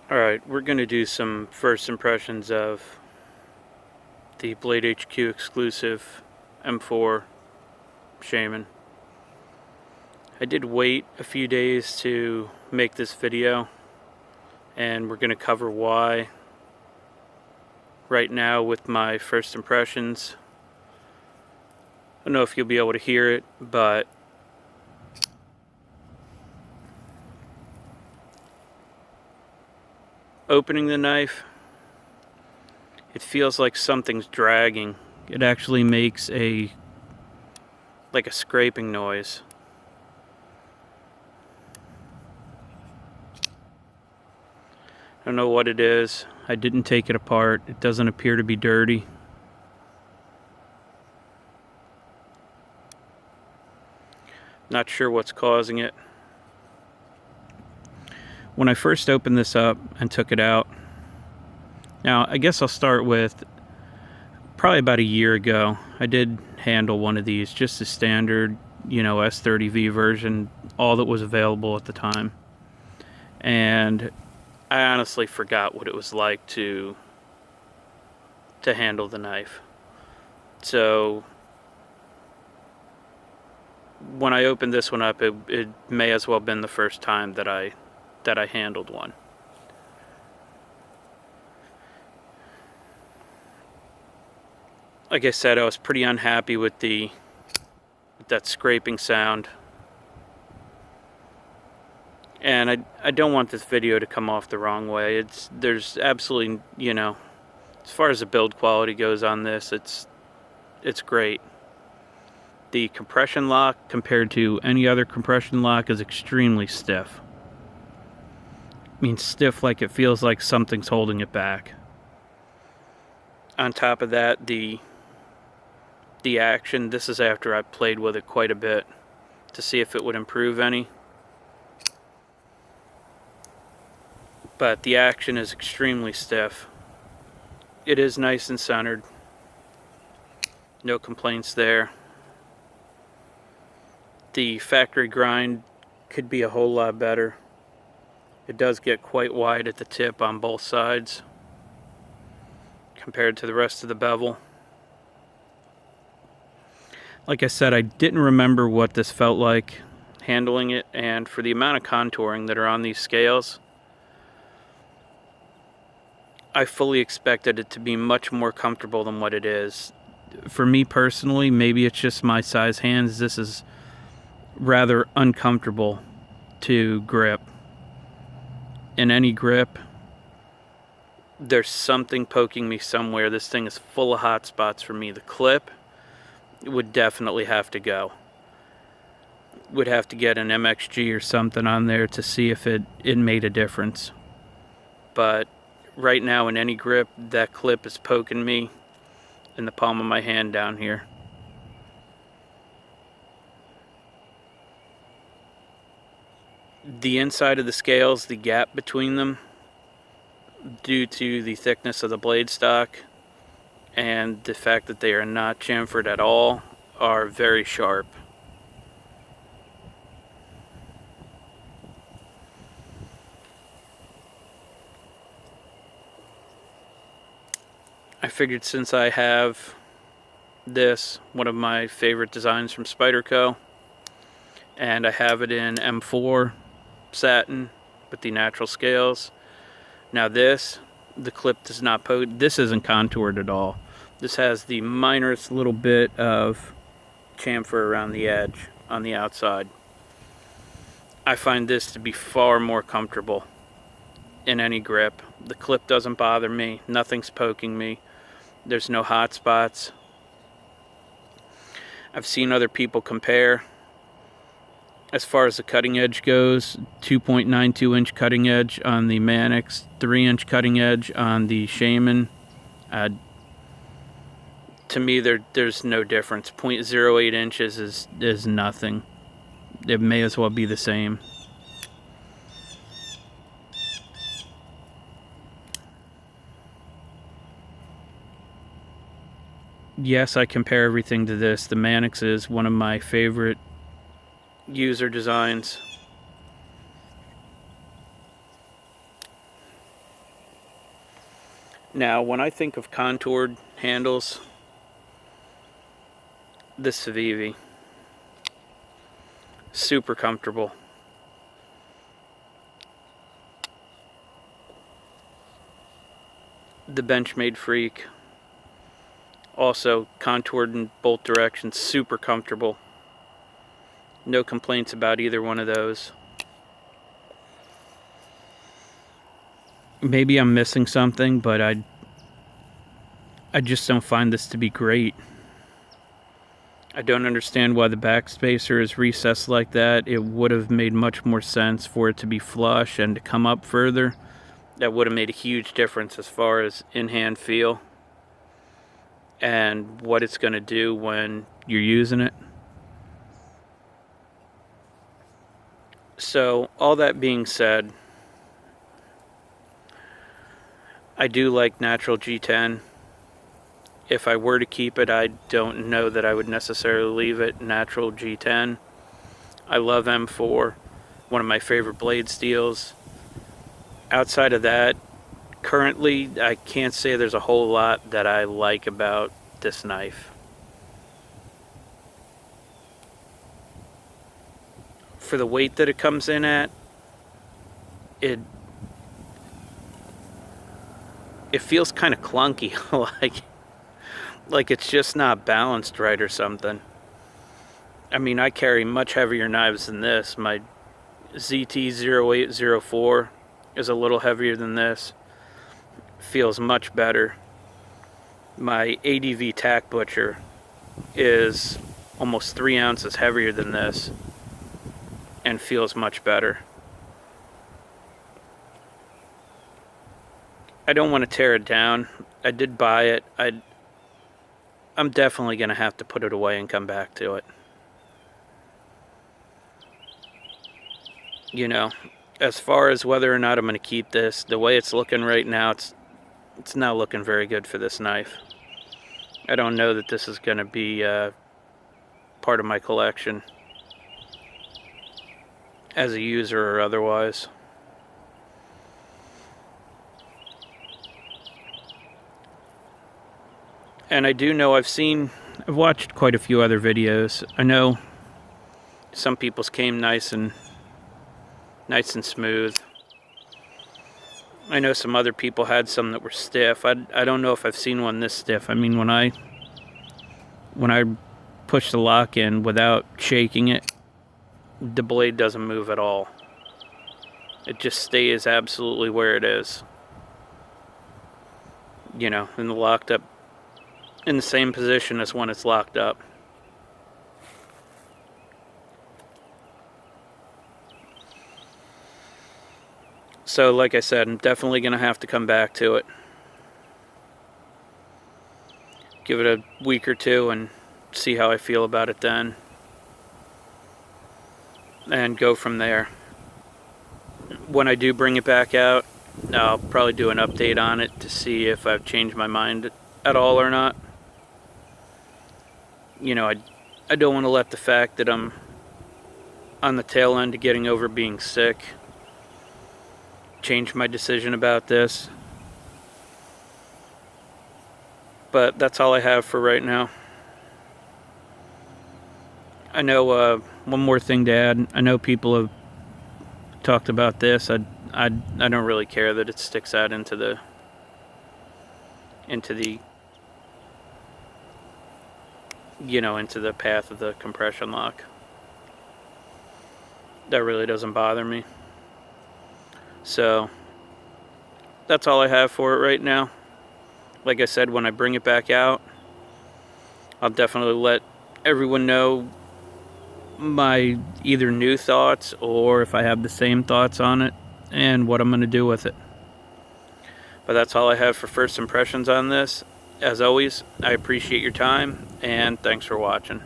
Alright, we're going to do some first impressions of the Blade HQ exclusive M4 Shaman. I did wait a few days to make this video, and we're going to cover why right now with my first impressions. I don't know if you'll be able to hear it, but opening the knife, it feels like something's dragging. It actually makes like a scraping noise. I don't know what it is. I didn't take it apart. It doesn't appear to be dirty. Not sure what's causing it. When I first opened this up and took it out, now I guess I'll start with probably about a year ago, I did handle one of these, just a standard, S30V version, all that was available at the time. And I honestly forgot what it was like to handle the knife. So when I opened this one up, it may as well have been the first time that I handled one. Like I said, I was pretty unhappy with that scraping sound. And I don't want this video to come off the wrong way. There's absolutely, as far as the build quality goes on this, it's great. The compression lock compared to any other compression lock is extremely stiff. I mean, stiff like it feels like something's holding it back. On top of that, the action, this is after I played with it quite a bit to see if it would improve any. But the action is extremely stiff. It is nice and centered. No complaints there. The factory grind could be a whole lot better. It does get quite wide at the tip on both sides compared to the rest of the bevel. Like I said, I didn't remember what this felt like handling it, and for the amount of contouring that are on these scales, I fully expected it to be much more comfortable than what it is. For me personally, maybe it's just my size hands, this is rather uncomfortable to grip. In any grip, there's something poking me somewhere. This thing is full of hot spots for me. The clip would definitely have to go. Would have to get an MXG or something on there to see if it made a difference. But right now in any grip, that clip is poking me in the palm of my hand down here. The inside of the scales, the gap between them, due to the thickness of the blade stock and the fact that they are not chamfered at all, are very sharp. I figured since I have this, one of my favorite designs from Spyderco, and I have it in M4 satin with the natural scales. Now this, the clip does not poke. This isn't contoured at all. This has the minorest little bit of chamfer around the edge on the outside. I find this to be far more comfortable in any grip. The clip doesn't bother me. Nothing's poking me. There's no hot spots. I've seen other people compare. As far as the cutting edge goes, 2.92 inch cutting edge on the Manix, 3 inch cutting edge on the Shaman. To me, there's no difference. 0.08 inches is nothing. It may as well be the same. Yes, I compare everything to this. The Manix is one of my favorite user designs. Now, when I think of contoured handles, this Civivi, super comfortable. The Benchmade Freak, also contoured in both directions, super comfortable. No complaints about either one of those. Maybe I'm missing something, but I just don't find this to be great. I don't understand why the back spacer is recessed like that. It would have made much more sense for it to be flush and to come up further. That would have made a huge difference as far as in-hand feel and what it's going to do when you're using it. So, all that being said, I do like natural G10. If I were to keep it, I don't know that I would necessarily leave it natural G10. I love M4, one of my favorite blade steels. Outside of that, currently, I can't say there's a whole lot that I like about this knife. For the weight that it comes in at, it feels kind of clunky, like it's just not balanced right or something. I mean, I carry much heavier knives than this. My ZT-0804 is a little heavier than this. Feels much better. My ADV Tack Butcher is almost 3 ounces heavier than this and feels much better. I don't want to tear it down. I did buy it. I'm definitely going to have to put it away and come back to it. You know, as far as whether or not I'm going to keep this, the way it's looking right now, it's not looking very good for this knife. I don't know that this is going to be part of my collection as a user or otherwise. And I do know I've watched quite a few other videos. I know some people's came nice and smooth. I know some other people had some that were stiff. I don't know if I've seen one this stiff. I mean, when I push the lock in without shaking it, the blade doesn't move at all. It just stays absolutely where it is. You know, in the same position as when it's locked up. So, like I said, I'm definitely going to have to come back to it. Give it a week or two and see how I feel about it then. And go from there. When I do bring it back out, I'll probably do an update on it to see if I've changed my mind at all or not. You know, I don't want to let the fact that I'm on the tail end of getting over being sick change my decision about this. But that's all I have for right now. I know one more thing to add. I know people have talked about this. I don't really care that it sticks out into the into the path of the compression lock. That really doesn't bother me. So that's all I have for it right now. Like I said, when I bring it back out, I'll definitely let everyone know my either new thoughts or if I have the same thoughts on it and what I'm going to do with it. But that's all I have for first impressions on this. As always, I appreciate your time and thanks for watching.